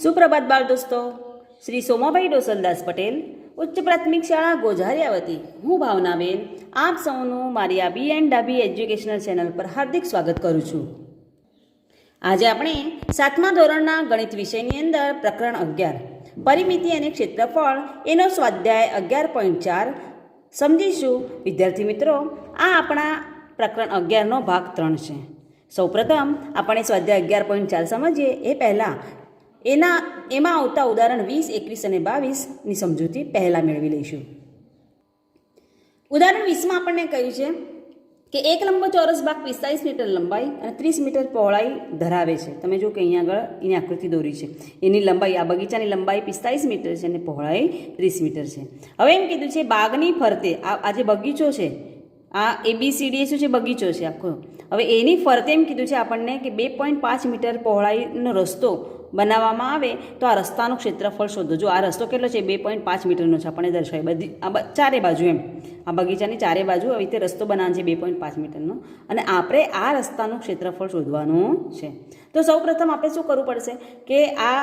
सुप्रभात बाल दोस्तों। श्री सोमाभाई डोसलदास पटेल उच्च प्राथमिक शाळा गोझारियावती હું ભાવનાબેન આપ સૌનું મારી આ બી એન્ડ ડાબી એજ્યુકેશનલ ચેનલ પર હાર્દિક સ્વાગત કરું છું। આજે આપણે 7મા ધોરણના ગણિત વિષયની અંદર પ્રકરણ 11 પરિમિતિ અને ક્ષેત્રફળ એનો સ્વાધ્યાય 11.4 સમજીશું। વિદ્યાર્થી મિત્રો, આ આપણા પ્રકરણ 11નો ભાગ 3 છે। સૌપ્રથમ આપણે સ્વાધ્યાય 11.4 સમજીએ એ પહેલાં એમાં આવતા ઉદાહરણ 20, 21 અને 22ની સમજૂતી પહેલાં મેળવી લઈશું। ઉદાહરણ 20માં આપણને કહ્યું છે કે એક લંબચોરસ બાગ 45 મીટર લંબાઈ અને 30 મીટર પહોળાઈ ધરાવે છે। તમે જો કે અહીંયા આગળ એની આકૃતિ દોરી છે। એની લંબાઈ, આ બગીચાની લંબાઈ 45 મીટર છે અને પહોળાઈ 30 મીટર છે। હવે એમ કીધું છે બાગની ફરતે આ જે બગીચો છે, આ ABCD શું છે, બગીચો છે આખો। હવે એની ફરતે એમ કીધું છે આપણને કે 2.5 મીટર પહોળાઈનો રસ્તો બનાવવામાં આવે તો આ રસ્તાનું ક્ષેત્રફળ શોધો। જો આ રસ્તો કેટલો છે, 2.5 મીટરનો છે, આપણને દર્શાવી બધી ચારે બાજુ, એમ આ બગીચાની ચારે બાજુ આવી રીતે રસ્તો બનાવવાનો છે 2.5 મીટરનો, અને આપણે આ રસ્તાનું ક્ષેત્રફળ શોધવાનું છે। તો સૌપ્રથમ આપણે શું કરવું પડશે કે આ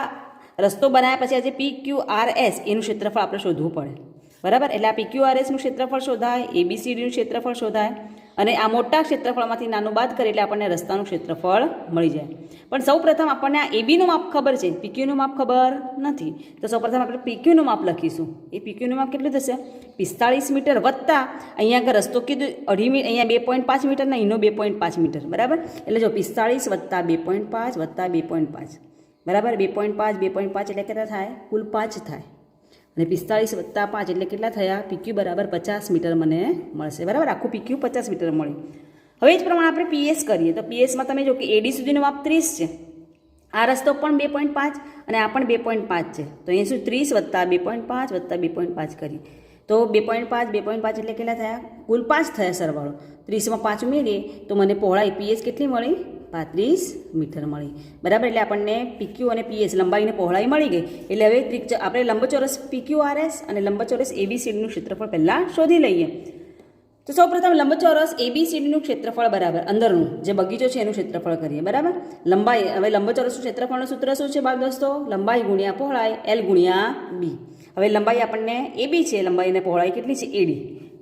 રસ્તો બનાવ્યા પછી આ જે PQRS એનું ક્ષેત્રફળ આપણે શોધવું પડે, બરાબર। એટલે આ PQRSનું ક્ષેત્રફળ શોધાય, ABCDનું ક્ષેત્રફળ શોધાય, અને આ મોટા ક્ષેત્રફળમાંથી નાનું બાદ કરી એટલે આપણને રસ્તાનું ક્ષેત્રફળ મળી જાય। પણ સૌપ્રથમ આપણને આ ABનું માપ ખબર છે, PQનું માપ ખબર નથી, તો સૌપ્રથમ આપણે PQનું માપ લખીશું। એ PQનું માપ કેટલું થશે, 45 મીટર વત્તા અહીંયા આગળ રસ્તો કીધું 2.5 મીટર, અહીંયા 2.5 મીટર ને અહીંનો 2.5 મીટર, બરાબર। એટલે જો 45 વત્તા 2.5 વત્તા 2.5, બરાબર। 2.5 એટલે કેટલા થાય, કુલ 5 થાય, અને 45 વત્તા 5 એટલે કેટલા થયા, PQ બરાબર 50 મીટર મને મળશે, બરાબર। આખું PQ 50 મીટર મળ્યું। હવે એ જ પ્રમાણે આપણે PS કરીએ તો PSમાં તમે જો કે AD સુધીનું માપ 30 છે, આ રસ્તો પણ 2.5 અને આ પણ 2.5 છે, તો અહીંયા શું 30 વત્તા 2.5 વત્તા 2.5 કરીએ તો 2.5 એટલે કેટલા થયા, કુલ 5 થયા સરવાળો। 30માં 5 ઉમેરીએ તો મને પહોળાઈ PS કેટલી મળી, 35 મીટર મળી, બરાબર। એટલે આપણને PQ અને PS લંબાઈને પહોળાઈ મળી ગઈ। એટલે હવે આપણે લંબચોરસ PQRS અને લંબચોરસ ABCDનું ક્ષેત્રફળ પહેલાં શોધી લઈએ। તો સૌપ્રથમ લંબચોરસ ABCDનું ક્ષેત્રફળ બરાબર અંદરનું જે બગીચો છે એનું ક્ષેત્રફળ કરીએ, બરાબર। લંબાઈ, હવે લંબચોરસનું ક્ષેત્રફળનું સૂત્ર શું છે બાળ દોસ્તો, લંબાઈ ગુણ્યા પહોળાઈ, L ગુણ્યા B। હવે લંબાઈ આપણને AB છે, લંબાઈ અને પહોળાઈ કેટલી છે, AD,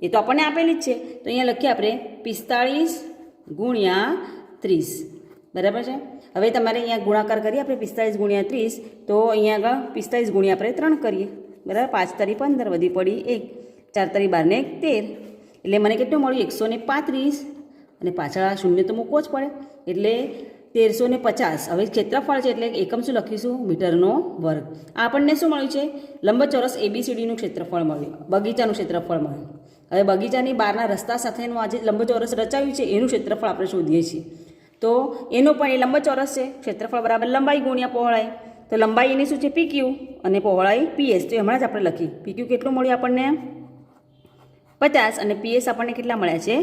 એ તો આપણને આપેલી જ છે, તો અહીંયા લખીએ આપણે 45 ગુણ્યા 30, બરાબર છે। હવે તમારે અહીંયા ગુણાકાર કરીએ આપણે 45 ગુણ્યા 30, તો અહીંયા આગળ 45 ગુણ્યા આપણે 3 કરીએ, બરાબર। 5 તારી 15 વધી પડી 1, 4 તારી 12 ને 13, એટલે મને કેટલું મળ્યું, 135, અને પાછળ આ શૂન્ય તો મૂકવો જ પડે, એટલે 1350। હવે ક્ષેત્રફળ છે એટલે એકમ શું લખીશું, મીટરનો વર્ગ। આ આપણને શું મળ્યું છે, લંબચોરસ ABCDનું ક્ષેત્રફળ મળ્યું, બગીચાનું ક્ષેત્રફળ મળ્યું। હવે બગીચાની બહારના રસ્તા સાથેનું આ જે લંબચોરસ રચાયું છે એનું ક્ષેત્રફળ આપણે શોધીએ છીએ, તો એનું પણ એ લંબચોરસ છે, ક્ષેત્રફળ બરાબર લંબાઈ ગુણ્યા પહોળાઈ, તો લંબાઈ એની શું છે PQ અને પહોળાઈ PS, તો હમણાં જ આપણે લખી PQ કેટલું મળ્યું આપણને 50 અને PS આપણને કેટલા મળ્યા છે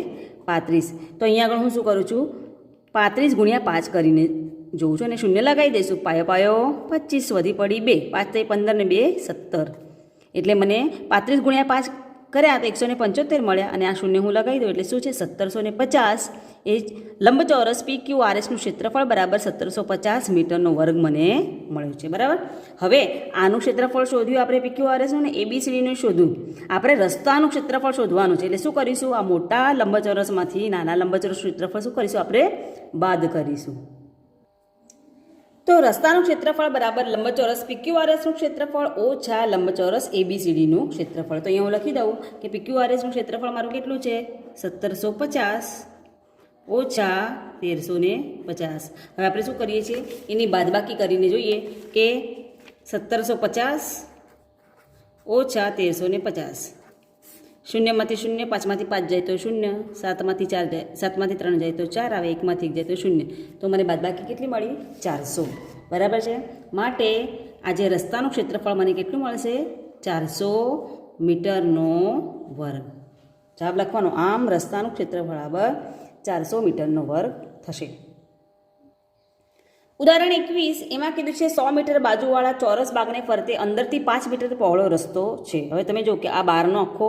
35। તો અહીંયા આગળ હું શું કરું છું, 35 ગુણ્યા 5 કરીને જોઉં છું અને શૂન્ય લગાવી દઈશું, પાયો 25 વધી પડી 2, 5 થઈ 15 ને 2 17, એટલે મને 35 ગુણ્યા 5 કર્યા તો 175 મળ્યા, અને આ શૂન્ય હું લગાવી દઉં એટલે શું છે 1750। એ લંબચોરસ PQRSનું ક્ષેત્રફળ બરાબર 1750 મીટરનો વર્ગ મને મળ્યું છે, બરાબર। હવે આનું ક્ષેત્રફળ શોધ્યું આપણે PQRSનું ને ABCDનું શોધ્યું, આપણે રસ્તાનું ક્ષેત્રફળ શોધવાનું છે, એટલે શું કરીશું, આ મોટા લંબચોરસમાંથી નાના લંબચોરસ ક્ષેત્રફળ શું કરીશું, આપણે બાદ કરીશું। તો રસ્તાનું ક્ષેત્રફળ બરાબર લંબચોરસ PQRSનું ક્ષેત્રફળ ઓછા લંબચોરસ ABCDનું ક્ષેત્રફળ। તો અહીંયા હું લખી દઉં કે PQRSનું ક્ષેત્રફળ મારું કેટલું છે, 1750 ઓછા 1350। હવે આપણે શું કરીએ છીએ, એની બાદબાકી કરીને જોઈએ કે 1750 ઓછા 1350, શૂન્યમાંથી શૂન્ય, 5માંથી 5 જાય તો 0, 7માંથી 4 જાય, 7માંથી 3 જાય તો 4 આવે, 1માંથી 1 જાય તો 0, તો મને બાદબાકી કેટલી મળી, 400, બરાબર છે। માટે આજે રસ્તાનું ક્ષેત્રફળ મને કેટલું મળશે, 400 મીટરનો વર્ગ। જવાબ લખવાનો, આમ રસ્તાનું ક્ષેત્રફળ બરાબર 400 મીટરનો વર્ગ થશે। ઉદાહરણ 21 એમાં કીધું છે 100 મીટર બાજુવાળા ચોરસ બાગને ફરતે અંદરથી 5 મીટર પહોળો રસ્તો છે। હવે તમે જો કે આ બહારનો આખો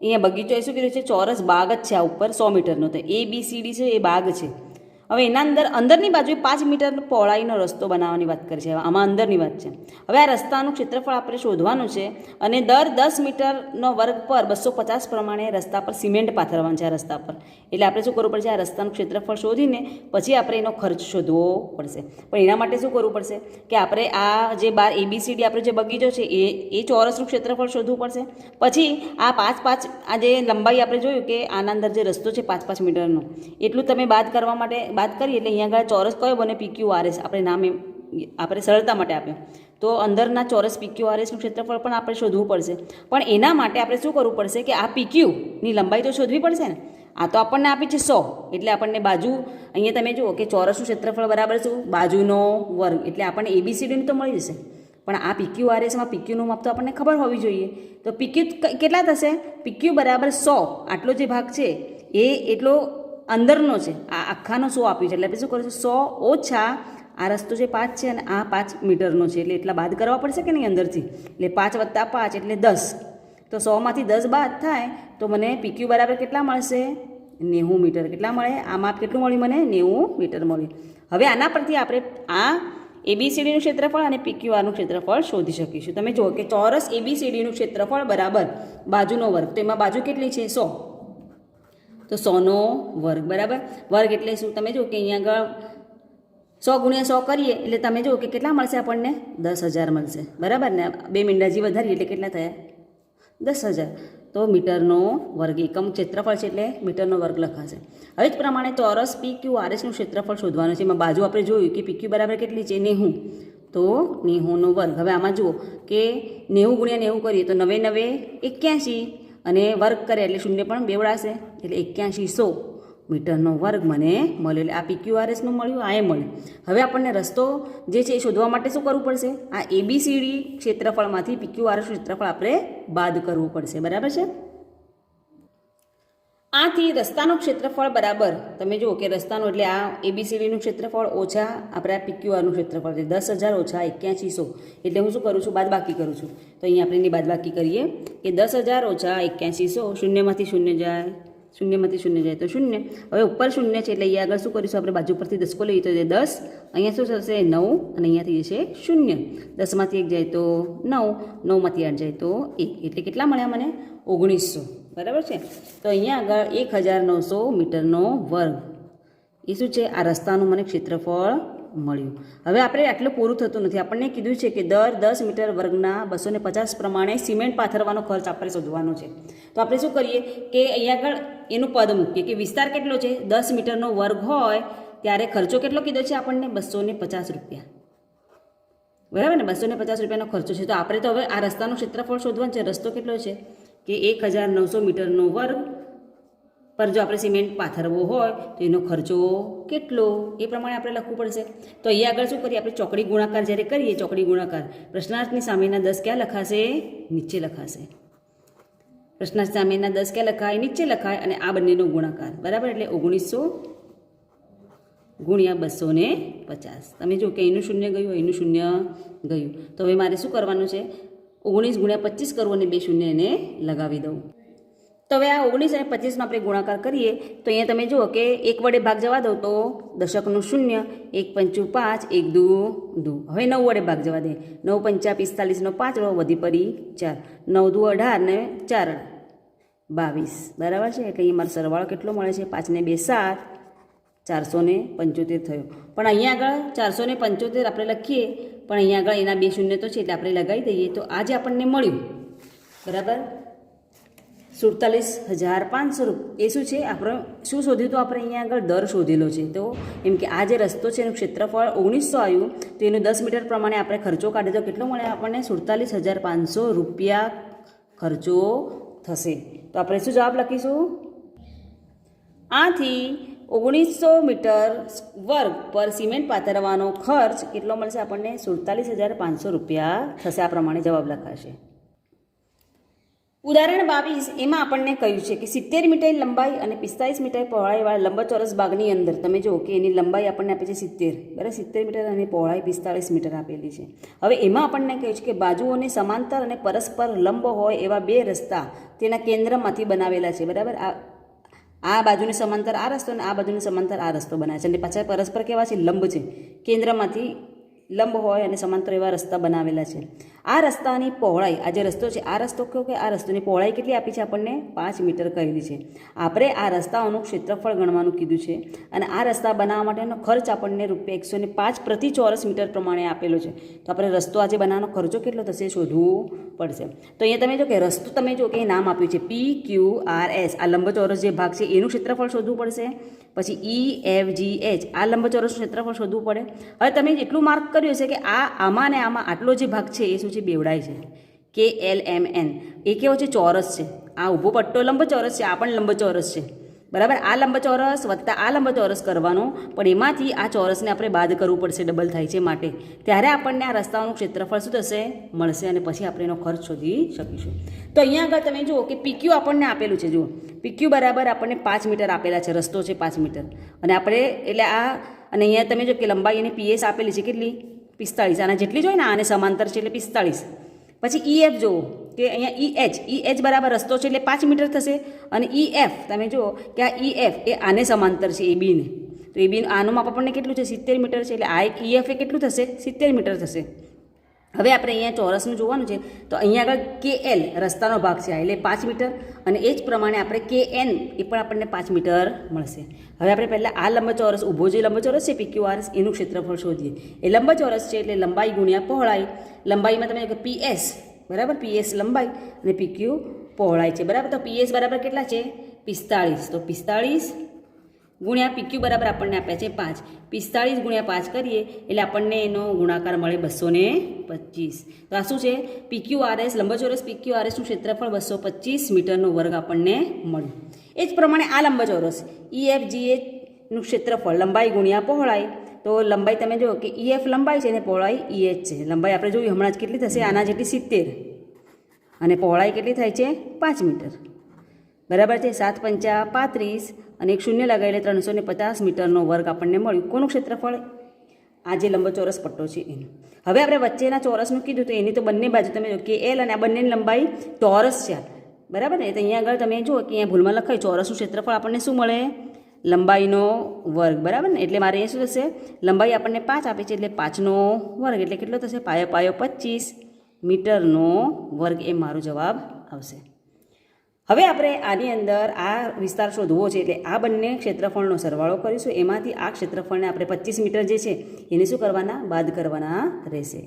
અહીંયા બગીચો એ શું કીધું છે, ચોરસ બાગ જ છે, આ ઉપર 100 મીટરનો, તો ABCD છે એ બાગ છે। હવે એના અંદરની બાજુએ 5 મીટર પહોળાઈનો રસ્તો બનાવવાની વાત કરી છે. આમાં અંદરની વાત છે. હવે આ રસ્તાનું ક્ષેત્રફળ આપણે શોધવાનું છે અને દર 10 મીટરનો વર્ગ પર 250 પ્રમાણે રસ્તા પર સિમેન્ટ પાથરવાનું છે. આ રસ્તા પર એટલે આપણે શું કરવું પડશે? આ રસ્તાનું ક્ષેત્રફળ શોધીને પછી આપણે એનો ખર્ચ શોધવો પડશે. પણ એના માટે શું કરવું પડશે કે આપણે આ જે બાર ABCD આપણે જે બગીચો છે એ ચોરસનું ક્ષેત્રફળ શોધવું પડશે. પછી આ 5 આ જે લંબાઈ આપણે જોયું કે આના અંદર જે રસ્તો છે 5 મીટરનો એટલું તમે બાદ કરવા માટે બાદ કરીએ એટલે અહીંયા આગળ ચોરસ કયો બને? PQRS આપણે નામ આપણે સરળતા માટે આપ્યું. તો અંદરના ચોરસ PQRSનું ક્ષેત્રફળ પણ આપણે શોધવું પડશે. પણ એના માટે આપણે શું કરવું પડશે કે આ PQની લંબાઈ તો શોધવી પડશે ને. આ તો આપણને આપી છે 100 એટલે આપણને બાજુ અહીંયા તમે જુઓ કે ચોરસનું ક્ષેત્રફળ બરાબર શું? બાજુનો વર્ગ એટલે આપણને ABCDનું તો મળી જશે. પણ આ PQRSમાં PQનું માપ તો આપણને ખબર હોવી જોઈએ. તો PQ કેટલા થશે? PQ બરાબર 100 આટલો જે ભાગ છે એ એટલો અંદરનો છે. આ આખાનો 100 આપ્યું છે એટલે આપણે શું કરીશું? 100 ઓછા આ રસ્તો જે 5 છે અને આ 5 મીટરનો છે એટલે એટલા બાદ કરવા પડશે કે નહીં અંદરથી. એટલે 5 વત્તા 5 એટલે 10. તો 100માંથી 10 બાદ થાય તો મને PQ બરાબર કેટલા મળશે? 90 મીટર. કેટલા મળે? આ માપ કેટલું મળ્યું મને? 90 મીટર મળ્યું. હવે આના પરથી આપણે આ ABCDનું ક્ષેત્રફળ અને PQRનું ક્ષેત્રફળ શોધી શકીશું. તમે જુઓ કે ચોરસ ABCDનું ક્ષેત્રફળ બરાબર બાજુનો વર્ગ. તો એમાં બાજુ કેટલી છે? 100. તો 100નો વર્ગ બરાબર. વર્ગ એટલે શું? તમે જુઓ કે અહીંયા આગળ 100 ગુણ્યા 100 કરીએ એટલે તમે જુઓ કે કેટલા મળશે આપણને? 10,000 મળશે બરાબર ને. 2 મીંડાજી વધારીએ એટલે કેટલા થયા? 10,000. તો મીટરનો વર્ગ એકમ ક્ષેત્રફળ છે એટલે મીટરનો વર્ગ લખાશે. હવે જ પ્રમાણે ચોરસ PQRSનું ક્ષેત્રફળ શોધવાનું છે. એમાં બાજુ આપણે જોયું કે PQ બરાબર કેટલી છે? 90. તો 90નો વર્ગ. હવે આમાં જુઓ કે 90 ગુણ્યા 90 કરીએ તો 9 9 81 અને વર્ગ કરે એટલે શૂન્ય પણ બેવડાશે એટલે 8100 મીટરનો વર્ગ મને મળ્યો. એટલે આ PQRSનું મળ્યું, આ એ મળ્યું. હવે આપણને રસ્તો જે છે એ શોધવા માટે શું કરવું પડશે? આ ABCD ક્ષેત્રફળમાંથી PQRSનું ક્ષેત્રફળ આપણે બાદ કરવું પડશે. બરાબર છે. આથી રસ્તાનું ક્ષેત્રફળ બરાબર તમે જુઓ કે રસ્તાનું એટલે આ ABCDનું ક્ષેત્રફળ ઓછા આપણે આ PQRનું ક્ષેત્રફળ છે 10,000 ઓછા 8100 એટલે હું શું કરું છું? બાદબાકી કરું છું. તો અહીંયા આપણે એની બાદબાકી કરીએ કે 10,000 ઓછા 8100 શૂન્યમાંથી શૂન્ય જાય, શૂન્યમાંથી શૂન્ય જાય તો શૂન્ય. હવે ઉપર શૂન્ય છે એટલે અહીંયા આગળ શું કરીશું? આપણે બાજુ પરથી 10 લઈએ તો 10, અહીંયા શું થશે? 9 અને અહીંયાથી જશે શૂન્ય. 10માંથી 1 જાય તો 9, 9માંથી 8 જાય તો 1 એટલે કેટલા મળ્યા મને? 1900. બરાબર છે. તો અહીંયા આગળ 1900 મીટરનો વર્ગ એ શું છે? આ રસ્તાનું મને ક્ષેત્રફળ મળ્યું. હવે આપણે આટલું પૂરું થતું નથી. આપણને કીધું છે કે દર 10 મીટર વર્ગના 250 પ્રમાણે સિમેન્ટ પાથરવાનો ખર્ચ આપણે શોધવાનો છે. તો આપણે શું કરીએ કે અહીંયા આગળ એનું પદ મૂકીએ કે વિસ્તાર કેટલો છે? 10 મીટરનો વર્ગ હોય ત્યારે ખર્ચો કેટલો કીધો છે આપણને? 250 રૂપિયા. બરાબર ને? 250 રૂપિયાનો ખર્ચો છે. તો આપણે તો હવે આ રસ્તાનું ક્ષેત્રફળ શોધવાનું છે. રસ્તો કેટલો છે કે 1900 મીટરનો વર્ગ પર જો આપણે સિમેન્ટ પાથરવો હોય તો એનો ખર્ચો કેટલો એ પ્રમાણે આપણે લખવું પડશે. તો અહીંયા આગળ શું કરીએ? આપણે ચોકડી ગુણાકાર જ્યારે કરીએ ચોકડી ગુણાકાર પ્રશ્નાર્થની સામેના 10 ક્યાં લખાશે? નીચે લખાશે. પ્રશ્નાર્થ સામેના 10 ક્યાં લખાય? નીચે લખાય અને આ બંનેનો ગુણાકાર બરાબર એટલે 1900 ગુણ્યા 250. તમે જો કે એનું શૂન્ય ગયું, એનું શૂન્ય ગયું. તો હવે મારે શું કરવાનું છે? 19 ગુણ્યા 25 કરવું અને 2 શૂન્ય એને લગાવી દઉં. તો હવે આ 19 અને 25નો આપણે ગુણાકાર કરીએ તો અહીંયા તમે જુઓ કે 1 વડે ભાગ જવા દો તો દશકનું શૂન્ય, 1 પંચું 5, 1 દુ 2. હવે 9 વડે ભાગ જવા દે. 9 પંચા 45નો 5 વધી પડી 4, 9 દુ 18 ને 4 22. બરાબર છે. એટલે અહીંયા મારો સરવાળો કેટલો મળે છે? 5 ને 2 7, 475 થયો. પણ અહીંયા આગળ 475 આપણે લખીએ પણ અહીંયા આગળ એના 2 શૂન્ય તો છે એટલે આપણે લગાવી દઈએ. તો આ જે આપણને મળ્યું બરાબર 47,500 રૂપિયા એ શું છે? આપણે શું શોધ્યું? તો આપણે અહીંયા આગળ દર શોધેલો છે. તો એમ કે આ જે રસ્તો છે એનું ક્ષેત્રફળ 1900 આવ્યું તો એનું 10 મીટર પ્રમાણે આપણે ખર્ચો કાઢીએ તો કેટલો મળે આપણને? 47,500 રૂપિયા ખર્ચો થશે. તો આપણે શું જવાબ લખીશું? આથી 1900 મીટર વર્ગ પર સિમેન્ટ પાથરવાનો ખર્ચ કેટલો મળશે આપણને? 47,500 રૂપિયા થશે. આ પ્રમાણે જવાબ લખાશે. ઉદાહરણ 22 એમાં આપણને કહ્યું છે કે 70 મીટર લંબાઈ અને 45 મીટર પહોળાઈવાળા લંબચોરસ ભાગની અંદર તમે જુઓ કે એની લંબાઈ આપણને આપી છે 70 બરાબર 70 મીટર અને પહોળાઈ 45 મીટર આપેલી છે. હવે એમાં આપણને કહ્યું છે કે બાજુઓને સમાંતર અને પરસ્પર લંબ હોય એવા બે રસ્તા તેના કેન્દ્રમાંથી બનાવેલા છે. બરાબર. આ બાજુની સમાંતર આ રસ્તો અને આ બાજુની સમાંતર આ રસ્તો બનાવે છે અને પાછા પરસ્પર કેવા છે? લંબ છે. કેન્દ્રમાંથી લંબ હોય અને સમાંતર એવા રસ્તા બનાવેલા છે. આ રસ્તાની પહોળાઈ, આ જે રસ્તો છે, આ રસ્તો કયો કે આ રસ્તાની પહોળાઈ કેટલી આપી છે? આપણને 5 મીટર કહેલી છે. આપણે આ રસ્તાઓનું ક્ષેત્રફળ ગણવાનું કીધું છે અને આ રસ્તા બનાવવા માટેનો ખર્ચ આપણને ₹105 પ્રતિ ચોરસ મીટર પ્રમાણે આપેલો છે. તો આપણે રસ્તો આજે બનાવવાનો ખર્ચો કેટલો થશે શોધવું પડશે. તો અહીંયા તમે જો કે રસ્તો તમે જો કે નામ આપ્યું છે PQRS, આ લંબચોરસ જે ભાગ છે એનું ક્ષેત્રફળ શોધવું પડશે. પછી EFGH, આ લંબચોરસનું ક્ષેત્રફળ શોધવું પડે. હવે તમે જેટલું માર્ક કર્યું છે કે આમાં ને આમાં આટલો જે ભાગ છે એ શું છે? બેવડાય છે. KLMN એ કેવો છે? ચોરસ છે. આ ઊભો પટ્ટો લંબચોરસ છે, આ પણ લંબચોરસ છે, બરાબર. આ લંબચોરસ વત્તા આ લંબચોરસ કરવાનો, પણ એમાંથી આ ચોરસને આપણે બાદ કરવું પડશે, ડબલ થાય છે માટે. ત્યારે આપણને આ રસ્તાઓનું ક્ષેત્રફળ શું થશે? મળશે અને પછી આપણે એનો ખર્ચ શોધી શકીશું. તો અહીંયા આગળ તમે જુઓ કે PQ આપણને આપેલું છે. જુઓ PQ બરાબર આપણને 5 મીટર આપેલા છે, રસ્તો છે 5 મીટર અને આપણે એટલે આ અને અહીંયા તમે જો કે લંબાઈ અને PS આપેલી છે કેટલી? 45. આના જેટલી જ હોય ને, આને સમાંતર છે એટલે 45. પછી EF જુઓ કે અહીંયા EH બરાબર રસ્તો છે એટલે 5 મીટર થશે અને EF તમે જુઓ કે આ EF એ આને સમાંતર છે AB ને. તો AB આનું માપ આપણને કેટલું છે? 70 મીટર છે. એટલે આ એક EF એ કેટલું થશે? 70 મીટર થશે. હવે આપણે અહીંયા ચોરસનું જોવાનું છે. તો અહીંયા આગળ KL રસ્તાનો ભાગ છે એટલે 5 મીટર અને એ જ પ્રમાણે આપણે KN એ પણ આપણને 5 મીટર મળશે. હવે આપણે પહેલાં આ લંબચોરસ ઊભો જે લંબચોરસ છે PQRS એનું ક્ષેત્રફળ શોધીએ. એ લંબચોરસ છે એટલે લંબાઈ ગુણ્યા પહોળાઈ. લંબાઈમાં તમે PS બરાબર, PS લંબાઈ અને PQ પહોળાઈ છે, બરાબર. તો PS બરાબર કેટલા છે? 45. તો 45 ગુણ્યા PQ બરાબર આપણને આપ્યા છે 5. 45 ગુણ્યા 5 કરીએ એટલે આપણને એનો ગુણાકાર મળે 225. તો આ શું છે? PQRS લંબચોરસ PQRSનું ક્ષેત્રફળ 225 મીટરનો વર્ગ આપણને મળ્યું. એ જ પ્રમાણે આ લંબચોરસ EFGHનું ક્ષેત્રફળ લંબાઈ ગુણ્યા પહોળાઈ. તો લંબાઈ તમે જુઓ કે EF લંબાઈ છે અને પહોળાઈ EH છે. લંબાઈ આપણે જોયું હમણાં જ કેટલી થશે? આના જેટલી 70 અને પહોળાઈ કેટલી થાય છે? 5 મીટર, બરાબર છે. 7 પંચા 35 અને એક શૂન્ય લગાવીને 350 મીટરનો વર્ગ આપણને મળ્યું. કોનું ક્ષેત્રફળ? આ જે લંબચોરસ પટ્ટો છે એનું. હવે આપણે વચ્ચેના ચોરસનું કીધું તો એની તો બંને બાજુ તમે જો KL અને આ બંનેની લંબાઈ ચોરસ છે, બરાબર ને. તો અહીંયા આગળ તમે જુઓ કે અહીંયા ભૂલમાં લખાય ચોરસનું ક્ષેત્રફળ આપણને શું મળે? લંબાઈનો વર્ગ, બરાબર ને. એટલે મારે અહીંયા શું થશે? લંબાઈ આપણને 5 આપે છે એટલે 5નો વર્ગ એટલે કેટલો થશે? પાયો 25 મીટરનો વર્ગ એ મારો જવાબ આવશે. હવે આપણે આની અંદર આ વિસ્તાર શોધવો છે એટલે આ બંને ક્ષેત્રફળનો સરવાળો કરીશું. એમાંથી આ ક્ષેત્રફળને આપણે 25 મીટર જે છે એને શું કરવાના? બાદ કરવાના રહેશે.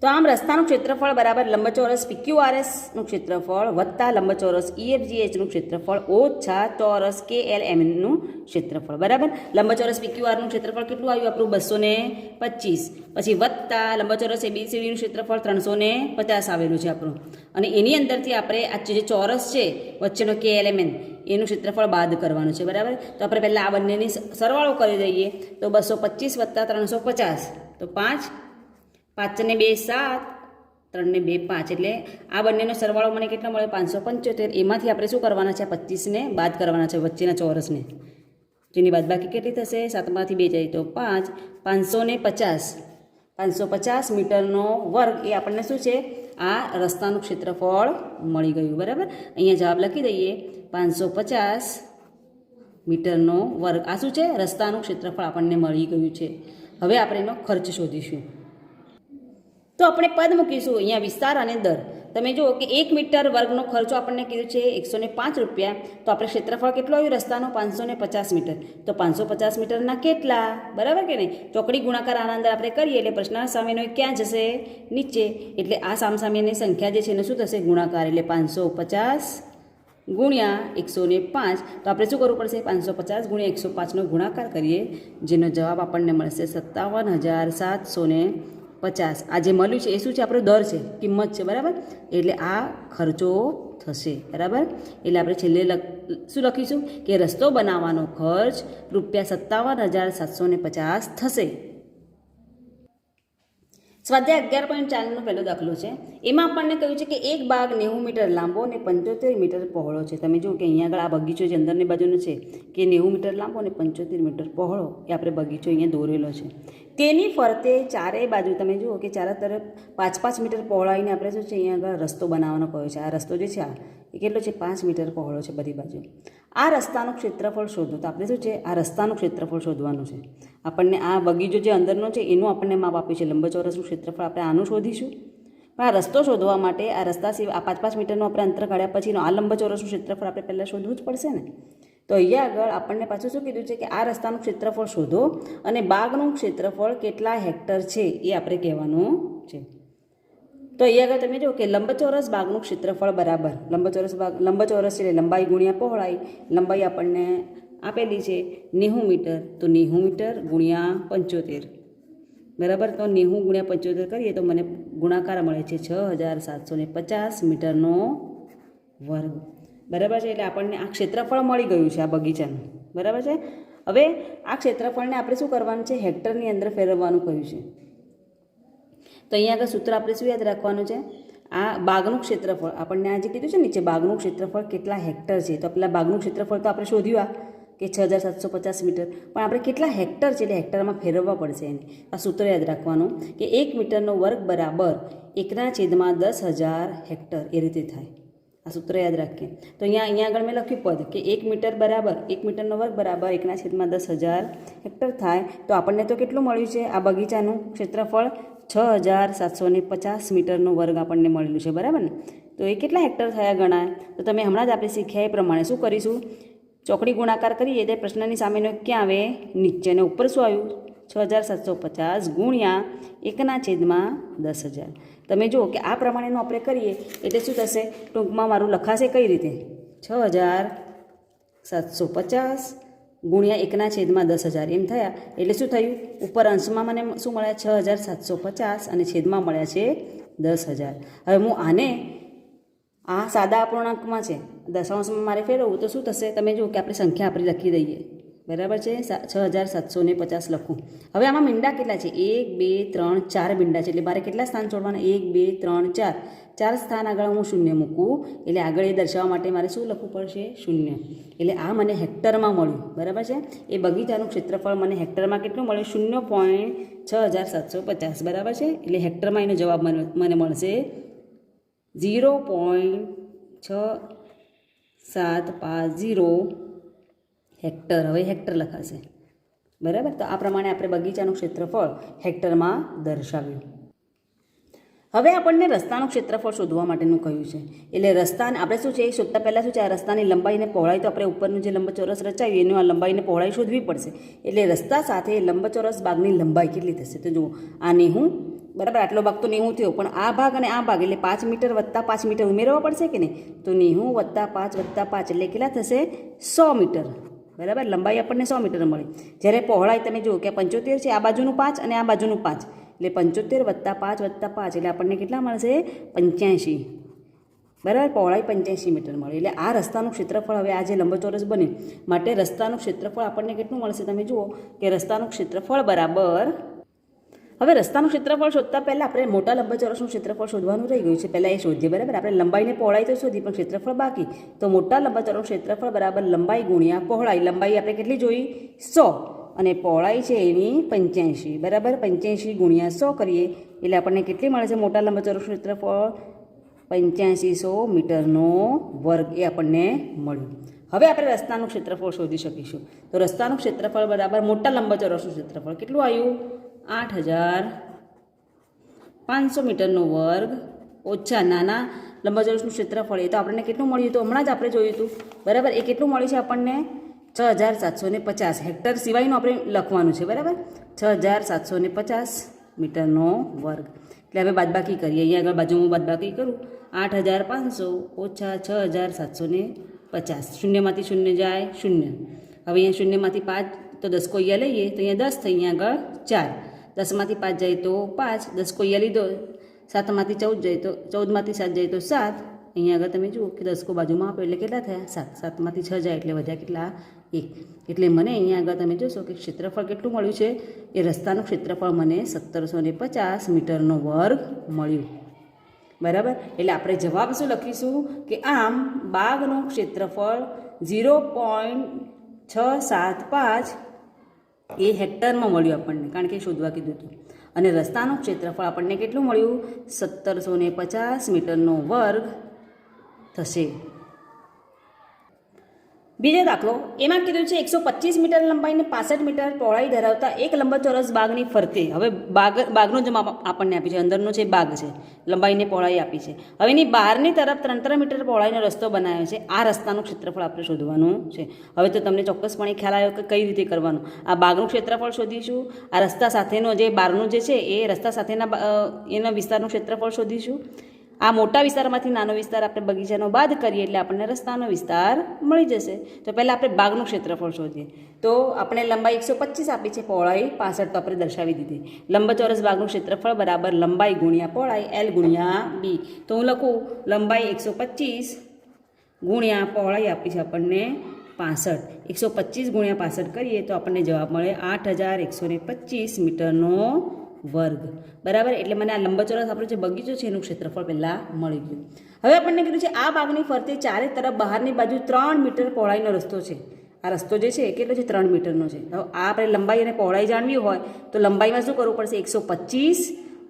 તો આમ રસ્તાનું ક્ષેત્રફળ બરાબર લંબચોરસ PQRSનું ક્ષેત્રફળ વત્તા લંબચોરસ EFGHનું ક્ષેત્રફળ ઓછા ચોરસ KLMનું ક્ષેત્રફળ, બરાબર. લંબચોરસ PQRનું ક્ષેત્રફળ કેટલું આવ્યું આપણું? 225. પછી વત્તા લંબચોરસ ABCDનું ક્ષેત્રફળ 350 આવેલું છે આપણું. અને એની અંદરથી આપણે આ જે ચોરસ છે વચ્ચેનો KLMN એનું ક્ષેત્રફળ બાદ કરવાનું છે, બરાબર. તો આપણે પહેલાં આ બંનેની સરવાળો કરી દઈએ. તો 225 વત્તા 350 તો 5, 5 ને 2 7, 3 ને 2 5 એટલે આ બંનેનો સરવાળો મને કેટલો મળે? 575. એમાંથી આપણે શું કરવાના છે? 25ને બાદ કરવાના છે વચ્ચેના ચોરસને. જેની બાદબાકી કેટલી થશે? 7માંથી 2 જાય તો 5. 550 મીટરનો વર્ગ એ આપણને શું છે? આ રસ્તાનું ક્ષેત્રફળ મળી ગયું, બરાબર. અહીંયા જવાબ લખી દઈએ 550 મીટરનો વર્ગ. આ શું છે? રસ્તાનું ક્ષેત્રફળ આપણને મળી ગયું છે. હવે આપણે એનો ખર્ચ શોધીશું. તો આપણે પદ મૂકીશું અહીંયા વિસ્તાર અને દર. તમે જુઓ કે 1 મીટર વર્ગનો ખર્ચો આપણને કીધું છે 105 રૂપિયા. તો આપણે ક્ષેત્રફળ કેટલું આવ્યું રસ્તાનું? 550 મીટર. તો 550 મીટરના કેટલા? બરાબર કે નહીં? ચોકડી ગુણાકાર આના અંદર આપણે કરીએ એટલે પ્રશ્ન સામેનો ક્યાં જશે? નીચે. એટલે આ સામસામેની સંખ્યા જે છે એને શું થશે? ગુણાકાર. એટલે 550 ગુણ્યા 105. તો આપણે શું કરવું પડશે? 550 ગુણ્યા 105નો ગુણાકાર કરીએ જેનો જવાબ આપણને મળશે 57,750. આ જે મળ્યું છે એ શું છે? આપણો દર છે, કિંમત છે, બરાબર. એટલે આ ખર્ચો થશે, બરાબર. એટલે આપણે છેલ્લે શું લખીશું કે રસ્તો બનાવવાનો ખર્ચ ₹57,750 થશે. સ્વાધ્યાય 11.4નો પહેલો દાખલો છે. એમાં આપણને કહ્યું છે કે એક બાગ 90 મીટર લાંબો અને 75 મીટર પહોળો છે. તમે જુઓ કે અહીંયા આગળ આ બગીચો જે અંદરની બાજુનો છે કે 90 મીટર લાંબો અને 75 મીટર પહોળો એ આપણે બગીચો અહીંયા દોરેલો છે. તેની ફરતે ચારેય બાજુ તમે જુઓ કે ચારે તરફ 5-5 મીટર પહોળાઈને આપણે શું છે અહીંયા આગળ રસ્તો બનાવવાનો કહ્યો છે. આ રસ્તો જે છે એ કેટલો છે 5 મીટર પહોળો છે બધી બાજુ. આ રસ્તાનું ક્ષેત્રફળ શોધો. તો આપણે શું છે આ રસ્તાનું ક્ષેત્રફળ શોધવાનું છે. આપણને આ બગીચો જે અંદરનો છે એનું આપણને માપ આપ્યું છે લંબચોરસનું ક્ષેત્રફળ, આપણે આનું શોધીશું. પણ આ રસ્તો શોધવા માટે આ રસ્તા સિવાય આ 5-5 મીટરનું આપણે અંતર કાઢ્યા પછીનો આ લંબચોરસનું ક્ષેત્રફળ આપણે પહેલાં શોધવું જ પડશે ને. તો અહીંયા આગળ આપણને પાછું શું કીધું છે કે આ રસ્તાનું ક્ષેત્રફળ શોધો અને બાગનું ક્ષેત્રફળ કેટલા હેક્ટર છે એ આપણે કહેવાનું છે. તો અહીંયા આગળ તમે જુઓ કે લંબચોરસ બાગનું ક્ષેત્રફળ બરાબર લંબચોરસ એટલે લંબાઈ ગુણ્યા પહોળાઈ. લંબાઈ આપણને આપેલી છે 90 મીટર, તો 90 મીટર ગુણ્યા 75 બરાબર. તો 90 ગુણ્યા 75 કરીએ તો મને ગુણાકાર મળે છે 6750 મીટરનો વર્ગ બરાબર છે. એટલે આપણને આ ક્ષેત્રફળ મળી ગયું છે આ બગીચાનું બરાબર છે. હવે આ ક્ષેત્રફળને આપણે શું કરવાનું છે હેક્ટરની અંદર ફેરવવાનું કહ્યું છે. તો અહીંયા આગળ સૂત્ર આપણે શું યાદ રાખવાનું છે આ બાગનું ક્ષેત્રફળ આપણને આ જે કીધું છે નીચે બાગનું ક્ષેત્રફળ કેટલા હેક્ટર છે. તો પેલા બાગનું ક્ષેત્રફળ તો આપણે શોધ્યું કે 6750 મીટર, પણ આપણે કેટલા હેક્ટર છે એટલે હેક્ટરમાં ફેરવવા પડશે એને. આ સૂત્ર યાદ રાખવાનું કે 1 મીટરનો વર્ગ બરાબર 1/10,000 હેક્ટર એ રીતે થાય. આ સૂત્ર યાદ રાખીએ. તો અહીંયા આગળ મેં લખ્યું પદ કે 1 મીટર બરાબર 1 મીટરનો વર્ગ બરાબર 1/10,000 હેક્ટર થાય. તો આપણને તો કેટલું મળ્યું છે આ બગીચાનું ક્ષેત્રફળ 6750 મીટરનો વર્ગ આપણને મળેલું છે બરાબર ને. તો એ કેટલા હેક્ટર થયા ગણાય. તો તમે હમણાં જ આપણે શીખ્યા એ પ્રમાણે શું કરીશું ચોકડી ગુણાકાર કરીએ તો પ્રશ્નની સામેનો ક્યાં આવે નીચે અને ઉપર શું આવ્યું 6750 ગુણ્યા 1/10,000. તમે જુઓ કે આ પ્રમાણેનું આપણે કરીએ એટલે શું થશે ટૂંકમાં મારું લખાશે કઈ રીતે 6750 ગુણ્યા 1/10,000 એમ થયા. એટલે શું થયું ઉપર અંશમાં મને શું મળ્યા 6750 અને છેદમાં મળ્યા છે 10,000. હવે હું આને આ સાદા અપૂર્ણાંકમાં છે દશાંશમાં મારે ફેરવવું તો શું થશે તમે જુઓ કે આપણે સંખ્યા આપણે લખી દઈએ બરાબર છે 6750 લખું. હવે આમાં મીંડા કેટલા છે 1 2 3 4 મીંડા છે એટલે મારે કેટલા સ્થાન છોડવાના 1 2 3 4 સ્થાન આગળ હું શૂન્ય મૂકું એટલે આગળ એ દર્શાવવા માટે મારે શું લખવું પડશે શૂન્ય. એટલે આ મને હેક્ટરમાં મળ્યું બરાબર છે. એ બગીચાનું ક્ષેત્રફળ મને હેક્ટરમાં કેટલું મળ્યું 0.6750 બરાબર છે. એટલે હેક્ટરમાં એનો જવાબ મને મળશે 0.6750 હેક્ટર. હવે હેક્ટર લખાશે બરાબર. તો આ પ્રમાણે આપણે બગીચાનું ક્ષેત્રફળ હેક્ટરમાં દર્શાવ્યું. હવે આપણને રસ્તાનું ક્ષેત્રફળ શોધવા માટેનું કહ્યું છે. એટલે રસ્તાને આપણે શું છે એ શોધતા પહેલાં શું છે આ રસ્તાની લંબાઈને પહોળાઈ તો આપણે ઉપરનું જે લંબચોરસ રચાવ્યું એનું આ લંબાઈને પહોળાઈ શોધવી પડશે. એટલે રસ્તા સાથે લંબચોરસ બાગની લંબાઈ કેટલી થશે તો જુઓ આ 90 બરાબર આટલો ભાગ તો 90 થયો, પણ આ ભાગ અને આ ભાગ એટલે 5 મીટર વત્તા 5 મીટર ઉમેરવા પડશે કે નહીં. તો 90 વત્તા 5 વત્તા 5 એટલે કેટલા થશે 100 મીટર બરાબર. લંબાઈ આપણને 100 મીટર મળી. જ્યારે પહોળાઈ તમે જુઓ કે 75 છે આ બાજુનું 5 અને આ બાજુનું 5 એટલે 75 વત્તા 5 વત્તા 5 એટલે આપણને કેટલા મળશે 85 બરાબર. પહોળાઈ 85 મીટર મળે. એટલે આ રસ્તાનું ક્ષેત્રફળ હવે આ જે લંબચોરસ બને માટે રસ્તાનું ક્ષેત્રફળ આપણને કેટલું મળશે તમે જુઓ કે રસ્તાનું ક્ષેત્રફળ બરાબર. હવે રસ્તાનું ક્ષેત્રફળ શોધતા પહેલાં આપણે મોટા લંબચોરસનું ક્ષેત્રફળ શોધવાનું રહી ગયું છે પહેલાં એ શોધીએ બરાબર. આપણે લંબાઈને પહોળાઈ તો શોધી પણ ક્ષેત્રફળ બાકી. તો મોટા લંબચોરસનું ક્ષેત્રફળ બરાબર લંબાઈ ગુણ્યા પહોળાઈ. લંબાઈ આપણે કેટલી જોઈ 100 અને પહોળાઈ છે એની 85 બરાબર. 85 ગુણ્યા 100 કરીએ એટલે આપણને કેટલી મળે છે મોટા લંબચોરસનું ક્ષેત્રફળ 8500 મીટરનો વર્ગ એ આપણને મળ્યું. હવે આપણે રસ્તાનું ક્ષેત્રફળ શોધી શકીશું. તો રસ્તાનું ક્ષેત્રફળ બરાબર મોટા લંબચોરસનું ક્ષેત્રફળ કેટલું આવ્યું 8500 મીટરનો વર્ગ ઓછા નાના લંબચોરસનું ક્ષેત્રફળ એ તો આપણને કેટલું મળ્યું હતું હમણાં જ આપણે જોયું હતું બરાબર. એ કેટલું મળ્યું છે આપણને 6750 હેક્ટર સિવાયનું આપણે લખવાનું છે બરાબર. 6750 મીટરનો વર્ગ. એટલે હવે બાદબાકી કરીએ. અહીંયા આગળ બાજુ હું બાદબાકી કરું 8500 ઓછા 6750 શૂન્યમાંથી શૂન્ય જાય શૂન્ય. હવે અહીંયા શૂન્યમાંથી 5 તો 10 કો અહીંયા લઈએ તો અહીંયા 10 થઈ અહીંયા આગળ 4 10માંથી 5 જાય તો 5 10 કો અહીંયા લીધો 7માંથી 14 જાય તો 14માંથી 7 જાય તો 7 અહીંયા આગળ તમે જુઓ કે 10 કો બાજુમાં આપો એટલે કેટલા થયા 7 7માંથી 6 જાય એટલે વધ્યા કેટલા 1. એટલે મને અહીંયા આગળ તમે જોશો કે ક્ષેત્રફળ કેટલું મળ્યું છે એ રસ્તાનું ક્ષેત્રફળ મને 1750 મીટરનો વર્ગ મળ્યું બરાબર. એટલે આપણે જવાબ શું લખીશું કે આમ બાગનું ક્ષેત્રફળ 0.675 એ હેક્ટરમાં મળ્યું આપણને કારણ કે શોધવા કીધું હતું. અને રસ્તાનું ક્ષેત્રફળ આપણને કેટલું મળ્યું 1750 મીટરનો વર્ગ થશે. બીજો દાખલો એમાં કીધું છે 125 મીટર લંબાઈને 65 મીટર પહોળાઈ ધરાવતા એક લંબચોરસ બાગની ફરતે, હવે બાગનો જ માપ આપણને આપી છે, અંદરનો છે બાગ છે, લંબાઈને પહોળાઈ આપી છે. હવે એની બહારની તરફ 3 મીટર પહોળાઈનો રસ્તો બનાવ્યો છે. આ રસ્તાનું ક્ષેત્રફળ આપણે શોધવાનું છે. હવે તો તમને ચોક્કસપણે ખ્યાલ આવ્યો કે કઈ રીતે કરવાનું. આ બાગનું ક્ષેત્રફળ શોધીશું, આ રસ્તા સાથેનો જે બહારનું જે છે એ રસ્તા સાથેના એના વિસ્તારનું ક્ષેત્રફળ શોધીશું. આ મોટા વિસ્તારમાંથી નાનો વિસ્તાર આપણે બગીચાનો બાદ કરીએ એટલે આપણને રસ્તાનો વિસ્તાર મળી જશે. તો પહેલાં આપણે બાગનું ક્ષેત્રફળ શોધીએ. તો આપણે લંબાઈ 125 આપી છે, પહોળાઈ 65 તો આપણે દર્શાવી દીધી. લંબચોરસ બાગનું ક્ષેત્રફળ બરાબર લંબાઈ ગુણ્યા પહોળાઈ L ગુણ્યા B. તો હું લખું લંબાઈ 125 ગુણ્યા પહોળાઈ આપી છે આપણને 65. 125 ગુણ્યા 65 કરીએ તો આપણને જવાબ મળે 8125 મીટરનો વર્ગ. બરાબર, એટલે મને આ લંબચોરસ આપણો જે બગીચો છે એનું ક્ષેત્રફળ પહેલાં મળી ગયું. હવે આપણને કીધું છે આ બાગની ફરતે ચારે તરફ બહારની બાજુ 3 મીટર પહોળાઈનો રસ્તો છે. આ રસ્તો જે છે એ કેટલો છે? 3 મીટરનો છે. હવે આ આપણે લંબાઈ અને પહોળાઈ જાણવી હોય તો લંબાઈમાં શું કરવું પડશે? 125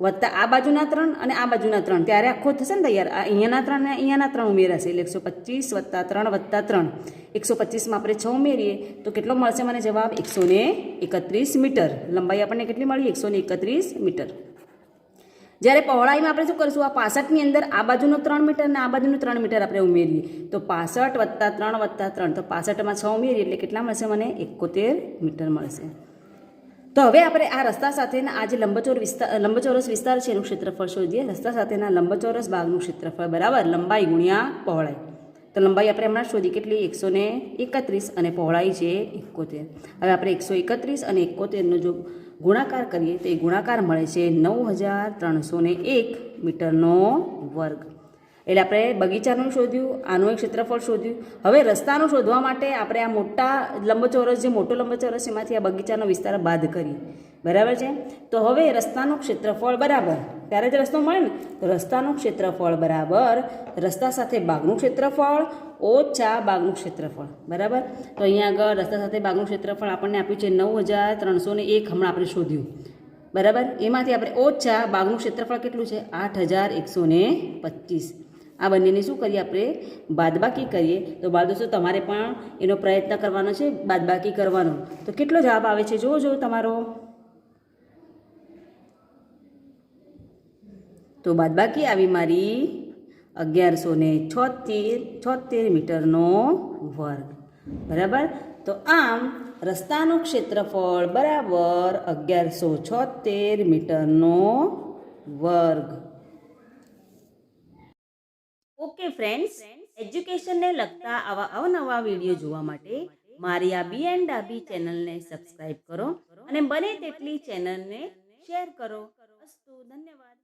વત્તા આ બાજુના 3 અને આ બાજુના 3, ત્યારે આખો થશે ને તૈયાર. આ અહીંયાના 3 અને અહીંયાના 3 ઉમેરાશે એટલે 125 વત્તા 3 વત્તા 3. 125માં આપણે 6 ઉમેરીએ તો કેટલો મળશે મને જવાબ? 131 મીટર. લંબાઈ આપણને કેટલી મળી? 131 મીટર. જ્યારે પહોળાઈમાં આપણે શું કરીશું? આ 65ની અંદર આ બાજુનો 3 મીટર અને આ બાજુનું 3 મીટર આપણે ઉમેરીએ તો 65 વત્તા 3 વત્તા 3, તો 65માં 6 ઉમેરીએ એટલે કેટલા મળશે મને? 71 મીટર મળશે. તો હવે આપણે આ રસ્તા સાથેના આ જે લંબચોરસ વિસ્તાર છે એનું ક્ષેત્રફળ શોધીએ. રસ્તા સાથેના લંબચોરસ બાગનું ક્ષેત્રફળ બરાબર લંબાઈ ગુણ્યા પહોળાઈ. તો લંબાઈ આપણે હમણાં શોધી કેટલી? 131 અને પહોળાઈ છે 71. હવે આપણે 131 અને 71નો જો ગુણાકાર કરીએ તો એ ગુણાકાર મળે છે 9301 મીટરનો વર્ગ. એટલે આપણે બગીચાનું શોધ્યું, આનું એક ક્ષેત્રફળ શોધ્યું. હવે રસ્તાનું શોધવા માટે આપણે આ મોટા લંબચોરસ, જે મોટો લંબચોરસ એમાંથી આ બગીચાનો વિસ્તાર બાદ કરીએ. બરાબર છે. તો હવે રસ્તાનું ક્ષેત્રફળ બરાબર, ત્યારે જ રસ્તો મળે ને, તો રસ્તાનું ક્ષેત્રફળ બરાબર રસ્તા સાથે બાગનું ક્ષેત્રફળ ઓછા બાગનું ક્ષેત્રફળ. બરાબર, તો અહીંયા આગળ રસ્તા સાથે બાગનું ક્ષેત્રફળ આપણને આપ્યું છે 9301, હમણાં આપણે શોધ્યું. બરાબર, એમાંથી આપણે ઓછા બાગનું ક્ષેત્રફળ કેટલું છે? 8125. આ બંનેની શું કરીએ? આપણે બાદબાકી કરીએ. તો બાળ દોસ્તો તમારે પણ એનો પ્રયત્ન કરવાનો છે, બાદબાકી કરવાનો. તો કેટલો જવાબ આવે છે જોજો તમારો. તો બાદબાકી આવી મારી 1176 મીટરનો વર્ગ. બરાબર, તો આમ રસ્તાનું ક્ષેત્રફળ બરાબર 1176 મીટરનો વર્ગ. ઓકે ફ્રેન્ડ્સ, એજ્યુકેશનને લગતા આવા અવનવા વિડીયો જોવા માટે મારી આ બી એન્ડ ડાબી ચેનલને સબસ્ક્રાઈબ કરો અને બને તેટલી ચેનલને શેર કરો. અસ્તુ, ધન્યવાદ.